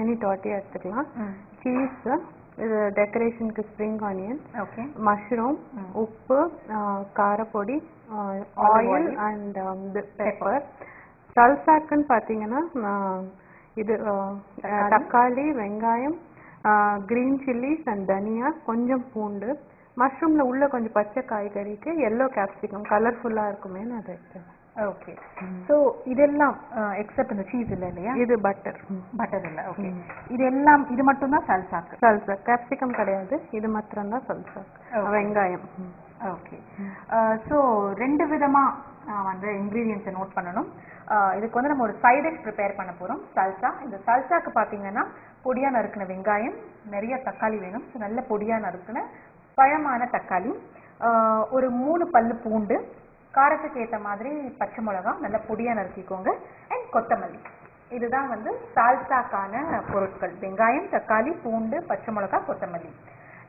Any tortilla எடுத்துக்கலாம். Cheese, இது டெக்கரேஷனுக்கு spring onion, okay, mushroom, உப்பு, காரப்பொடி, ஆயில் அண்ட் பெப்பர். சல்சாக்குன்னு பார்த்தீங்கன்னா இது தக்காளி, வெங்காயம், கிரீன் சில்லிஸ் அண்ட் தனியா, கொஞ்சம் பூண்டு, மஷ்ரூம்ல உள்ள கொஞ்சம் பச்சை காய்கறிக்கு எல்லோ கேப்சிகம் கலர்ஃபுல்லா இருக்குமேன்னு அதை எடுத்தேன். ஓகே. ஸோ இதெல்லாம் எக்ஸப்ட் இந்த சீஸ் இல்லை இல்லையா? இது பட்டர் இல்லை. ஓகே, இது எல்லாம் இது மட்டும் தான் சல்சாக்கு. சல்சா கேப்சிகம் கிடையாது, இது மாத்திரம் தான் சல்சாக்கு. வெங்காயம். ஓகே. ஸோ 2 விதமா வந்து இன்க்ரீடியன்ஸை நோட் பண்ணணும். இதுக்கு வந்து நம்ம ஒரு சைட் டிஷ் ப்ரிப்பேர் பண்ண போகிறோம், சல்சா. இந்த சல்சாக்கு பார்த்தீங்கன்னா பொடியாக நறுக்கின வெங்காயம், நிறைய தக்காளி வேணும். ஸோ நல்ல பொடியாக நறுக்கின பழமான தக்காளி, ஒரு 3 பல்லு பூண்டு, காரத்துக்கு ஏற்ற மாதிரி பச்சை மிளகா நல்ல பொடியாக நறுக்கிக்கோங்க, அண்ட் கொத்தமல்லி. இதுதான் வந்து சால்சாக்கான பொருட்கள். வெங்காயம், தக்காளி, பூண்டு, பச்சை மிளகா, கொத்தமல்லி.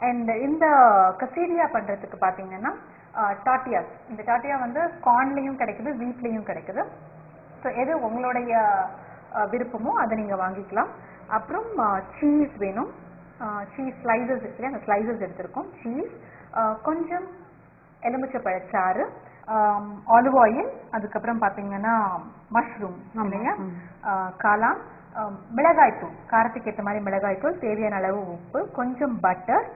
அண்ட் இந்த கசீரியா பண்ணுறதுக்கு பார்த்தீங்கன்னா டாட்டியாஸ். இந்த டாட்டியா வந்து கார்ன்லேயும் கிடைக்குது, வீட்லேயும் கிடைக்குது. ஸோ எது உங்களுடைய விருப்பமோ அதை நீங்கள் வாங்கிக்கலாம். அப்புறம் சீஸ் வேணும், சீஸ் ஸ்லைசஸ் இருக்குது, அந்த ஸ்லைசஸ் எடுத்திருக்கோம். சீஸ், கொஞ்சம் எலுமிச்சை பழச்சாறு, ஆலிவ் ஆயில், அதுக்கப்புறம் பார்த்தீங்கன்னா மஷ்ரூம் இல்லையா, காளான், மிளகாய்த்தூள், காரத்துக்கு ஏற்ற மாதிரி மிளகாய்த்தூள், தேவையான அளவு உப்பு, கொஞ்சம் பட்டர்,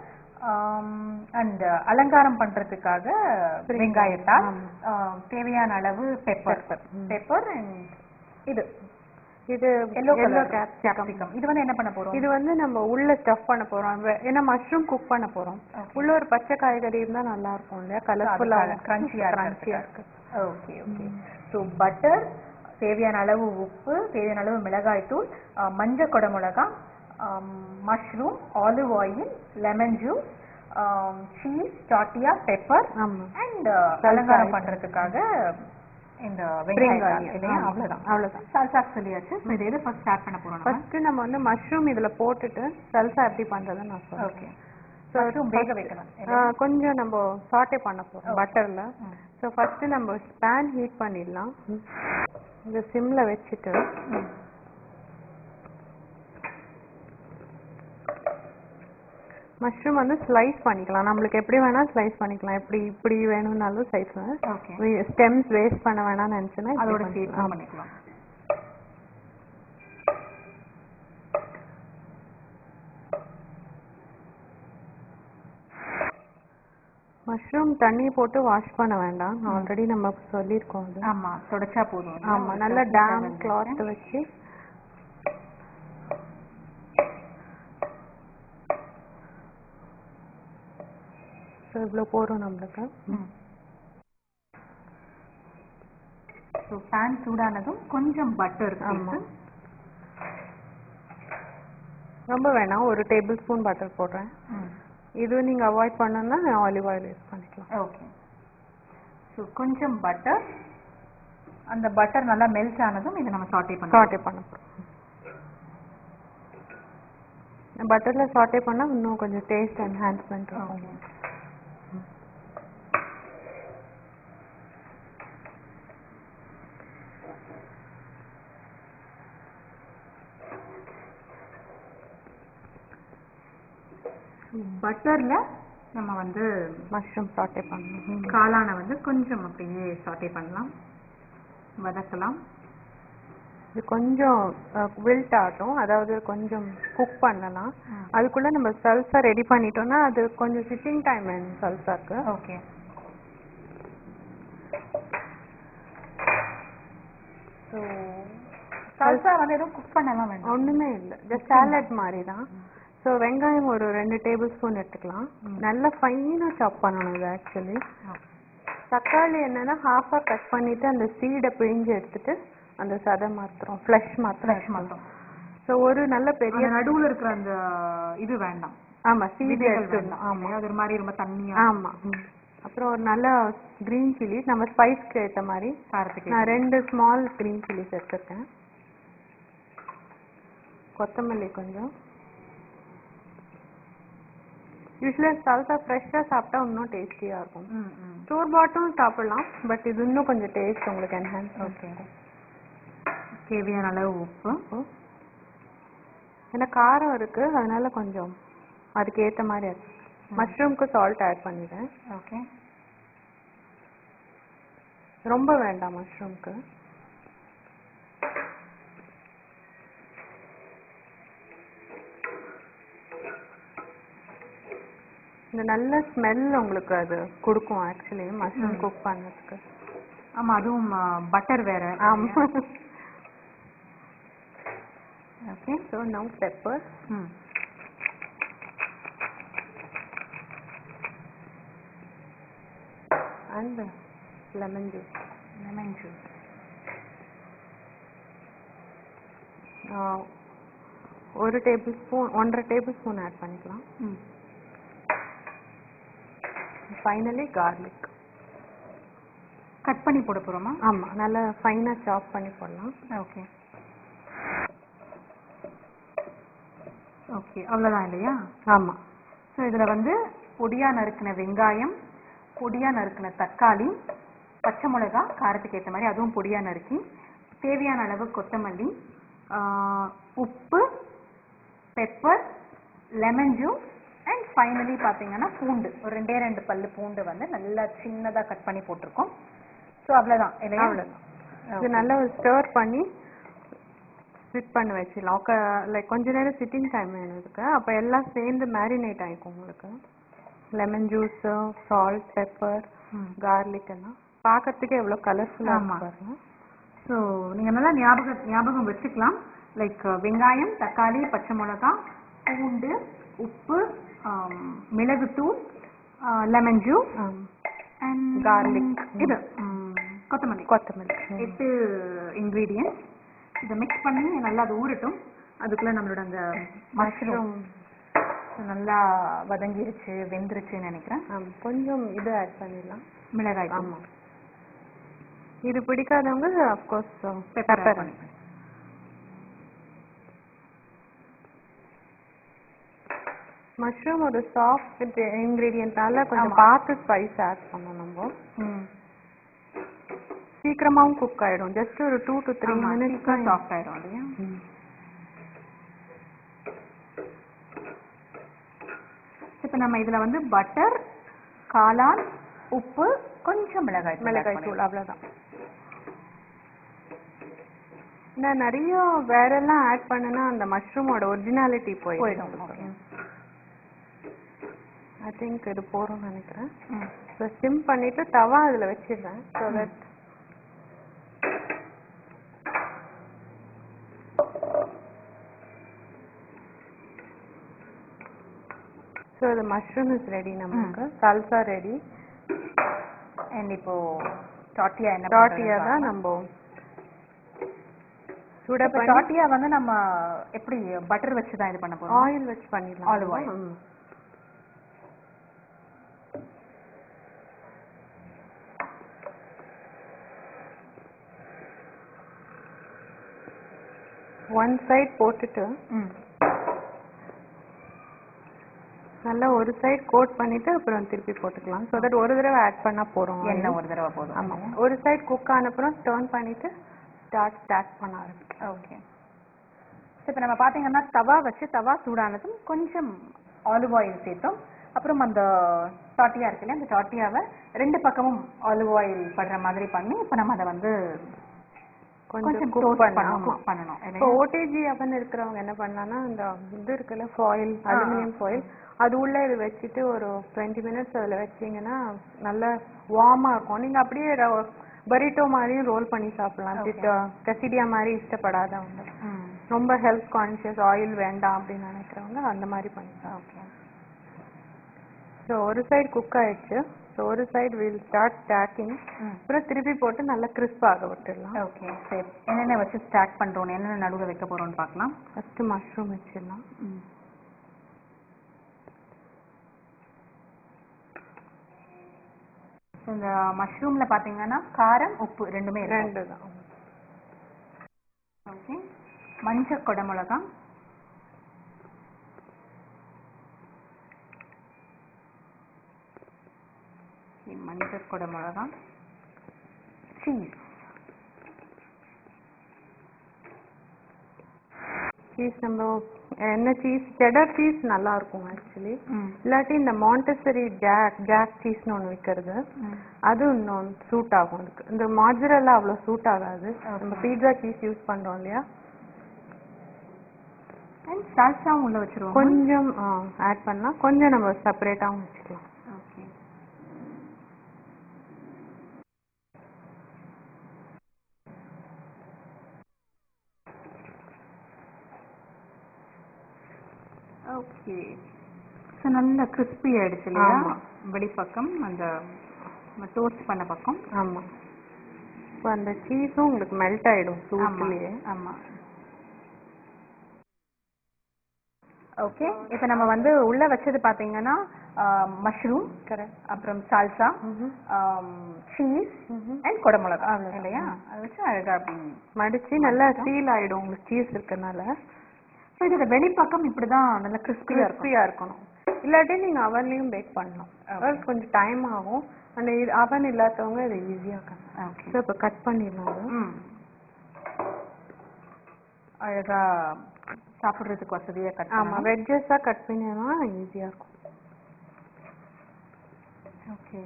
அண்ட் அலங்காரம் பண்றதுக்காக வெங்காயத்தால், தேவையான அளவு பெப்பர் அண்ட் இது எல்லோ கேப்சிகம். இது வந்து என்ன பண்ண போறோம்? இது வந்து நம்ம உள்ள ஸ்டஃப் பண்ண போறோம். ஏன்னா மஷ்ரூம் குக் பண்ண போறோம். உள்ள ஒரு பச்சை காய்கறி இருந்தா நல்லா இருக்கும் இல்லையா, கலர்ஃபுல்லா கிரன்ச்சியா இருக்கு. Okay okay. ஸோ பட்டர், தேவையான அளவு உப்பு, தேவையான அளவு மிளகாய்த்தூள், மஞ்சள் கொடை மிளகா, mushroom, olive oil, lemon juice, cheese, டாட்டியா, பெப்பர் அண்ட் அலங்காரம் பண்றதுக்காக இந்த வெங்காயம் இல்லையா. அவ்வளவுதான் சல்சா சொல்லியாச்சு. இது எது ஃபர்ஸ்ட் ஸ்டார்ட் பண்ண போறோம்? ஃபர்ஸ்ட் நம்ம வந்து மஷ்ரூம் இதுல போட்டுட்டு சல்சா எப்படி பண்றதுன்னு நான் சொல்றேன். ஓகே. ஸோ வேக வைக்கணும், கொஞ்சம் நம்ம சாட்டே பண்ண போறோம் பட்டர்ல. ஸோ ஃபர்ஸ்ட் நம்ம பேன் ஹீட் பண்ணிடலாம். இது சிம்ல வச்சுட்டு மஷ்ரூம் வந்து ஸ்லைஸ் பண்ணிக்கலாம். நம்மளுக்கு எப்படி வேணா ஸ்லைஸ் பண்ணிக்கலாம், இப்படி வேணும்னாலும் ஸ்லைஸ் பண்ணலாம். ஸ்டெம்ஸ் வேஸ்ட் பண்ண வேணாம்னு நினைச்சுன்னா அதோட சேர்த்து பண்ணிக்கலாம். மஷ்ரூம் தண்ணி போட்டு வாஷ் பண்ண வேண்டாம், ஆல்ரெடி நம்ம சொல்லியிருக்கோம். ஆமா, தொடச்சா போதும். ஆமா, நல்ல டேம் கிளாத் வச்சு இவ்வளோ போறோம் நம்மளுக்கு. ஸோ பேன் சூடானதும் கொஞ்சம் பட்டர், ரொம்ப வேணாம், ஒரு டேபிள் ஸ்பூன் பட்டர் போடுறேன். இது நீங்க அவாய்ட் பண்ணணும்னா ஆலிவ் ஆயில் யூஸ் பண்ணிக்கலாம். ஓகே. ஸோ கொஞ்சம் பட்டர், அந்த பட்டர் நல்லா மெல்ட் ஆனதும் இதை நம்ம சாட்டே பண்ண போகிறோம். பட்டர்ல சாட்டே பண்ணா இன்னும் கொஞ்சம் டேஸ்ட் என்ஹான்ஸ்மெண்ட் இருக்கும். பட்டர்ல நம்ம வந்து மஷ்ரூம் சாட்டே பண்ணலாம். காளானை வந்து கொஞ்சம் அப்படியே சாட்டே பண்ணலாம், வதக்கலாம். இது கொஞ்சம் வில்ட் ஆகட்டும், அதாவது கொஞ்சம் குக் பண்ணலாம். அதுக்குள்ள நம்ம சல்சா ரெடி பண்ணிட்டோம்னா அது கொஞ்சம் சிட்டிங் டைம் வேணும் சல்சாக்கு. ஓகே. ஸோ சல்சா வந்து எதுவும் குக் பண்ணலாம் வேண்டாம், ஒண்ணுமே இல்லை, ஜஸ்ட் சாலட் மாதிரி தான். ஸோ வெங்காயம் ஒரு 2 டேபிள் ஸ்பூன் எடுத்துக்கலாம். நல்லா ஃபைனாக சாப் பண்ணணும் இது ஆக்சுவலி. தக்காளி என்னன்னா ஹாஃபாக கட் பண்ணிட்டு அந்த சீடை பிழிஞ்சு எடுத்துட்டு அந்த சதை மாத்திரம் ஃப்ளஷ் மாத்திரம். ஸோ ஒரு நல்ல பெரிய நடுவில் இருக்கிற அந்த இது வேண்டாம். ஆமாம், சீடை எடுத்துடணும். ஆமாம், அது ஒரு மாதிரி ரொம்ப தண்ணியாக. ஆமாம். அப்புறம் ஒரு நல்ல க்ரீன் சில்லி, நம்ம ஸ்பைஸ்க்கு ஏற்ற மாதிரி காரத்துக்கு நான் 2 ஸ்மால் க்ரீன் சில்லிஸ் எடுத்துருக்கேன். கொத்தமல்லி கொஞ்சம். யூஸ்வலாக சல்சா ஃப்ரெஷ்ஷாக சாப்பிட்டா இன்னும் டேஸ்டியாக இருக்கும். ஸ்டோர் பாட்டும் சாப்பிடலாம், பட் இது இன்னும் கொஞ்சம் டேஸ்ட் உங்களுக்கு என்ஹான்ஸ். ஓகே. தேவையான அளவு உப்பு, ஏன்னா காரம் இருக்கு, அதனால கொஞ்சம் அதுக்கு ஏத்த மாதிரி இருக்கு. மஷ்ரூம்க்கு சால்ட் ஆட் பண்ணிடுறேன். ஓகே. ரொம்ப வேண்டாம் மஷ்ரூம்க்கு. இந்த நல்ல ஸ்மெல் உங்களுக்கு அது கொடுக்கும் ஆக்சுவலி மஷ்ரூம் குக் பண்ணதுக்கு. ஆமா, அதுவும் பட்டர் வேற. ஆமா. Okay. So now pepper and lemon juice. Lemon juice. ஒரு tablespoon 1.5 tablespoon add பண்ணிக்கலாம். ஃபைனலி கார்லிக் கட் பண்ணி போட போறோமா? ஆமா, நல்லா ஃபைனா சாப் பண்ணி போடலாம். ஓகே. ஓகே, அவ்வளவுதான் இல்லையா? ஆமா. ஸோ இதுல வந்து பொடியா நறுக்கின வெங்காயம், பொடியா நறுக்கின தக்காளி, பச்சை மிளகாய் காரத்துக்கு ஏற்ற மாதிரி அதுவும் பொடியா நறுக்கி, தேவையான அளவு கொத்தமல்லி, உப்பு, pepper, lemon juice and finally பார்த்தீங்கன்னா பூண்டு, ஒரு 2 பல்லு பூண்டு வந்து நல்லா சின்னதா கட் பண்ணி போட்டிருக்கோம். ஸோ அவ்வளோதான் இல்லையா? அவ்வளோதான். இது நல்லா ஸ்டர் பண்ணி ஸ்பிட் பண்ணி வச்சிடலாம். லைக் கொஞ்ச நேரம் சிட்டிங் டைம் வேணும் இதுக்கு. அப்போ எல்லாம் சேர்ந்து மேரினேட் ஆகிக்கும் உங்களுக்கு. Lemon juice, salt, pepper, garlic எல்லாம் பார்க்கறதுக்கு எவ்வளோ கலர்ஃபுல்லாக பாருங்க. ஸோ நீங்கள் நல்லா ஞாபகம் வச்சுக்கலாம். லைக் வெங்காயம், தக்காளி, பச்சை மிளகாய், பூண்டு, உப்பு, மிளகுத்தூள், லெமன் ஜூஸ் அண்ட் கார்லிக், இது கொத்தமல்லி 8 இன்க்ரீடியன்ஸ். இதை மிக்ஸ் பண்ணி நல்லா அது ஊறட்டும். அதுக்குள்ளே நம்மளோட அந்த மஷ்ரூம் நல்லா வதங்கிருச்சு, வெந்துருச்சுன்னு நினைக்கிறேன். கொஞ்சம் இது ஆட் பண்ணிடலாம், மிளகாய். ஆமாம், இது பிடிக்காதவங்க அஃப்கோர்ஸ் பெப்பர் பண்ணிக்கலாம். மஷ்ரூம் ஒரு சாஃப்ட் இன்கிரீடியன்ட்னால கொஞ்சம் பார்த்து ஸ்பைஸ் ஆட் பண்ணணும். நம்ம சீக்கிரமாவும் குக் ஆயிடும். ஜஸ்ட் ஒரு 2 to 3 மினிட்ஸ் சாஃப்ட் ஆயிடும் இல்லையா? இப்போ நம்ம இதுல வந்து பட்டர், காளான், உப்பு, கொஞ்சம் மிளகாய் தூள், அவ்வளவுதான். நான் நிறைய வேற எல்லாம் ஆட் பண்ணனா அந்த மஷ்ரூமோட ஒரிஜினாலிட்டி போயிடும். ஐ திங்க் இது போறோம்னு நினைக்கிறேன். ஸோ ஸ்டிம் பண்ணிட்டு தவா அதில் வச்சிடுறேன். So that so the mushroom is ready. நமக்கு salsa ready. அண்ட் இப்போ டார்ட்டியா தான் நம்ம சுட பண்ணி. டார்ட்டியா வந்து நம்ம எப்படி பட்டர் வச்சு தான் இது பண்ண போறோம்? ஆயில் வச்சு பண்ணிடலாம். Olive oil. ஒன் சைட் போட்டுட்டு நல்லா ஒரு சைடு கோட் பண்ணிட்டு அப்புறம் திருப்பி போட்டுக்கலாம். ஸோ தட் ஒரு தடவை ஆட் பண்ணா போறோம். எண்ணெய் ஒரு தடவை போதும். ஆமா, ஒரு சைடு குக் ஆன அப்புறம் டர்ன் பண்ணிட்டு ஸ்டார்ட் பண்ண ஆரம்பிக்கும். ஓகே. இப்போ நம்ம பார்த்தீங்கன்னா தவா வச்சு தவா சூடானதும் கொஞ்சம் ஆலிவ் ஆயில் சேர்த்தோம். அப்புறம் அந்த டார்ட்டியா இருக்குல்ல, அந்த டார்ட்டியாவை 2 பக்கமும் ஆலிவ் ஆயில் படுற மாதிரி பண்ணி இப்போ நம்ம அதை வந்து கொஞ்சம் குக் பண்ணணும். இப்போ ஓடிஜி அவன் இருக்கிறவங்க என்ன பண்ணலாம்னா இந்த இது இருக்குல்ல ஃபாயில், அலுமினியம் ஃபாயில், அது உள்ள இது வச்சுட்டு ஒரு 20 மினிட்ஸ் அதில் வச்சிங்கன்னா நல்லா வார்மாக இருக்கும். நீங்கள் அப்படியே பரிட்டோ மாதிரியும் ரோல் பண்ணி சாப்பிடலாம். கசிடியா மாதிரி இஷ்டப்படாதவங்க, ரொம்ப ஹெல்த் கான்ஷியஸ், ஆயில் வேண்டாம் அப்படின்னு நினைக்கிறவங்க அந்த மாதிரி பண்ணிக்கலாம். ஓகே. ஸோ ஒரு சைடு குக் ஆயிடுச்சு. ஸோ ஒரு சைடு வில் ஸ்டார்ட் ஸ்டாக்கிங். அப்புறம் திருப்பி போட்டு நல்லா கிறிஸ்பாக விட்டுடலாம். ஓகே, சரி. என்னென்ன வச்சு ஸ்டாக் பண்ணுறோம், என்னென்ன நடுவில் வைக்க போகிறோம்னு பார்க்கலாம். ஃபஸ்ட்டு மஷ்ரூம் வச்சிடலாம். இந்த மஷ்ரூமில் பார்த்தீங்கன்னா காரம், உப்பு ரெண்டுமே 2 தான். ஓகே. மஞ்சள் குடமிளகா, மஞ்சள் குடமிளகா, சீஸ், சீஸ் நம்ம என்ன சீஸ் செடர் சீஸ் நல்லா இருக்கும் ஆக்சுவலி. இல்லாட்டி இந்த மாண்டசரி ஜாக் சீஸ்னு ஒன்று விற்கிறது, அது இன்னும் சூட் ஆகும் அதுக்கு. இந்த மாஜரல்லா அவ்வளோ சூட் ஆகாது. நம்ம பீட்சா சீஸ் யூஸ் பண்றோம் இல்லையா. அண்ட் சால்சாவும் உள்ள வச்சிருவோம். கொஞ்சம் ஆட் பண்ணலாம், கொஞ்சம் நம்ம செப்பரேட்டாகவும் வச்சுக்கலாம். ஓகே. ஓகே. ஸோ நல்ல கிறிஸ்பி ஆயிடுச்சு இல்லையா வெளிப்பக்கம், அந்த டோஸ்ட் பண்ண பக்கம். ஆமாம். இப்போ அந்த சீஸும் உங்களுக்கு மெல்ட் ஆகிடும் சூட்லேயே. ஆமாம். ஓகே. இப்போ நம்ம வந்து உள்ள வச்சது பார்த்தீங்கன்னா மஷ்ரூம், கரெக்ட், அப்புறம் சால்சா, சீஸ் அண்ட் குடமிளகா இல்லையா. அதை வச்சு அழகாக அப்படி மடிச்சு நல்லா சீல் ஆகிடும் உங்களுக்கு சீஸ் இருக்கனால. ஸோ இதோட வெளிப்பக்கம் இப்படி தான் நல்லா கிறிஸ்பியாக இருக்கணும். இல்லாட்டி நீங்கள் அவன்லேயும் பேக் பண்ணலாம். அது கொஞ்சம் டைம் ஆகும். அந்த அவன் இல்லாதவங்க இதை ஈஸியாக பண்ணலாம். ஓகே. ஸோ இப்போ கட் பண்ணிடலாம். அழகாக சாப்பிட்றதுக்கு வசதியாக கட். ஆமாம், வெஜ்ஜஸாக கட் பண்ணினா ஈஸியாக இருக்கும். ஓகே.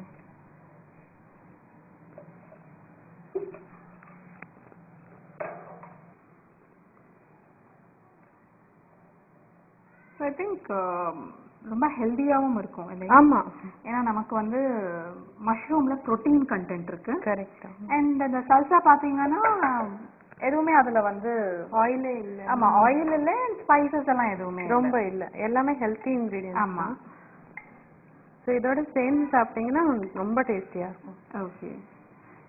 ஐ திங்க் ரொம்ப ஹெல்தியாகவும் இருக்கும் இல்லையா. ஆமாம், ஏன்னா நமக்கு வந்து மஷ்ரூம்ல ப்ரோட்டீன் கண்டென்ட் இருக்கு. கரெக்ட். அண்ட் அந்த சல்சா பார்த்தீங்கன்னா எதுவுமே அதில் வந்து ஆயிலே இல்லை. ஆமாம், ஆயில் இல்லை, ஸ்பைசஸ் எல்லாம் எதுவுமே ரொம்ப இல்லை, எல்லாமே ஹெல்த்தி இன்க்ரீடியன்ட். ஆமாம். ஸோ இதோட சேர்ந்து சாப்பிட்டீங்கன்னா ரொம்ப டேஸ்டியாக இருக்கும். ஓகே.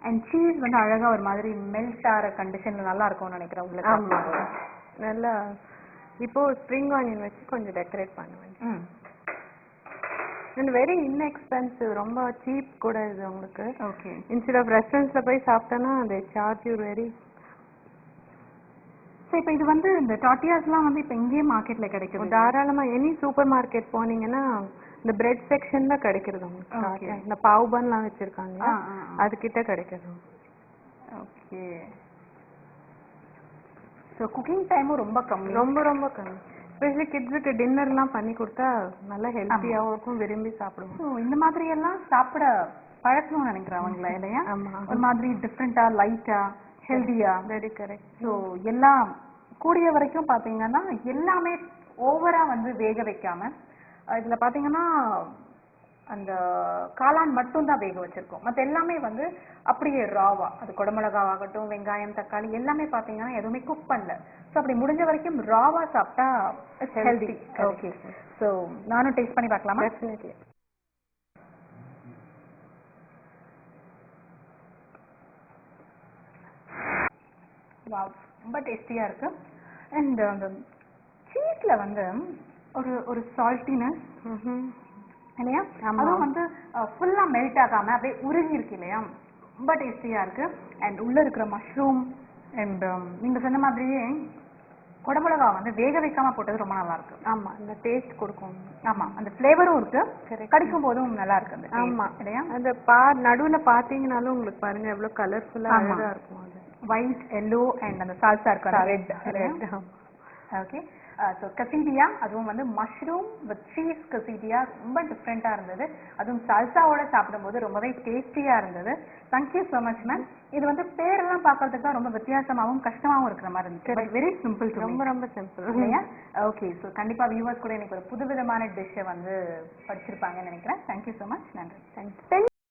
அண்ட் சீஸ் வந்து அழகாக ஒரு மாதிரி மெல்ட் ஆகிற கண்டிஷனில் நல்லா இருக்கும்னு நினைக்கிறேன் உங்களுக்கு. ஆமாம், நல்லா. இப்போ ஸ்ப்ரிங் ஆனியன் வச்சு கொஞ்சம் டெக்கரேட் பண்ணுவேன். அண்ட் வெரி இன்எக்ஸ்பென்சிவ், ரொம்ப சீப் கூட இது உங்களுக்கு. ஓகே. இன்ஸ்டெட் ஆஃப் ரெஸ்டாரண்ட்ஸில் போய் சாப்பிட்டோன்னா தே சார்ஜ் யூ வெரி. ஸோ இப்போ இது வந்து இந்த டாட்டியாஸ்லாம் வந்து இப்போ இங்கேயே மார்க்கெட்டில் கிடைக்கும் தாராளமாக. எனி சூப்பர் மார்க்கெட் போனீங்கன்னா இந்த பிரெட் செக்ஷன் தான் கிடைக்கிறது உங்களுக்கு. இந்த பாவ் பன்லாம் வச்சுருக்காங்க, அதுக்கிட்ட கிடைக்கிறது. ஓகே. ஸோ குக்கிங் டைமும் ரொம்ப கம்மி, ரொம்ப ரொம்ப கம்மி. ஸ்பெஷலி கிட்ஸுக்கு டின்னர்லாம் பண்ணி கொடுத்தா நல்லா ஹெல்த்தியாகவும் இருக்கும், விரும்பி சாப்பிடுவோம். ஸோ இந்த மாதிரி எல்லாம் சாப்பிட பழக்கணும்னு நினைக்கிறேன் அவங்கள இல்லையா. ஆமாம், ஒரு மாதிரி டிஃப்ரெண்ட்டாக லைட்டாக ஹெல்த்தியாக. Very correct. ஸோ எல்லாம் கூடிய வரைக்கும் பார்த்தீங்கன்னா எல்லாமே ஓவராக வந்து வேக வைக்காமல், இதில் பார்த்தீங்கன்னா அந்த காளான் மட்டும்தான் வேக வச்சிருக்கோம். மற்ற எல்லாமே வந்து அப்படியே ராவா, அது குடமிளகாவாகட்டும், வெங்காயம், தக்காளி எல்லாமே பார்த்தீங்கன்னா எதுவுமே குக் பண்ணல. ஸோ அப்படி முடிஞ்ச வரைக்கும் ராவா சாப்பிட்டா ஹெல்தி. ஓகே. ஸோ நானும் டேஸ்ட் பண்ணி பார்க்கலாமா? டெஃபினெட்லி. ரொம்ப டேஸ்டியாக இருக்கு. அண்ட் அந்த சீஸில் வந்து ஒரு ஒரு சால்ட்டினஸ் இல்லையா, அதுவும் வந்து ஃபுல்லாக மெல்ட் ஆகாமல் அப்படியே உருகி இருக்கு இல்லையா, ரொம்ப டேஸ்டியாக இருக்கு. அண்ட் உள்ளே இருக்கிற மஷ்ரூம் அண்ட் நீங்கள் சொன்ன மாதிரியே குடமிளகா வந்து வேக வைக்காம போட்டது ரொம்ப நல்லா இருக்கு. ஆமாம், இந்த டேஸ்ட் கொடுக்கும். ஆமாம், அந்த ஃப்ளேவரும் இருக்கு, கடிக்கும் போதும் நல்லா இருக்கு அந்த. ஆமாம் இல்லையா. அந்த நடுவில் பார்த்தீங்கன்னாலும் உங்களுக்கு பாருங்க எவ்வளோ கலர்ஃபுல்லாக அழகாக இருக்கும். அது ஒயிட், எல்லோ அண்ட் அந்த சால்சா இருக்கு, ரெட் ரெட். ஓகே. ஸோ கசீடியா, அதுவும் வந்து மஷ்ரூம் வித் சீஸ் கசீடியா ரொம்ப டிஃப்ரெண்ட்டாக இருந்தது. அதுவும் சால்சாவோட சாப்பிடும்போது ரொம்பவே டேஸ்டியாக இருந்தது. Thank you so much ma'am. இது வந்து பேரெல்லாம் பார்க்கறதுக்கு தான் ரொம்ப வித்தியாசமாகவும் கஷ்டமாகவும் இருக்கிற மாதிரி இருந்துச்சு. But very simple. ரொம்ப ரொம்ப சிம்பிள் இல்லையா. ஓகே. ஸோ கண்டிப்பாக வியூவர்ஸ் கூட எனக்கு ஒரு புதுவிதமான டிஷ்ஷை வந்து படிச்சிருப்பாங்கன்னு நினைக்கிறேன். Thank you so much. நன்றி. தேங்க்யூ.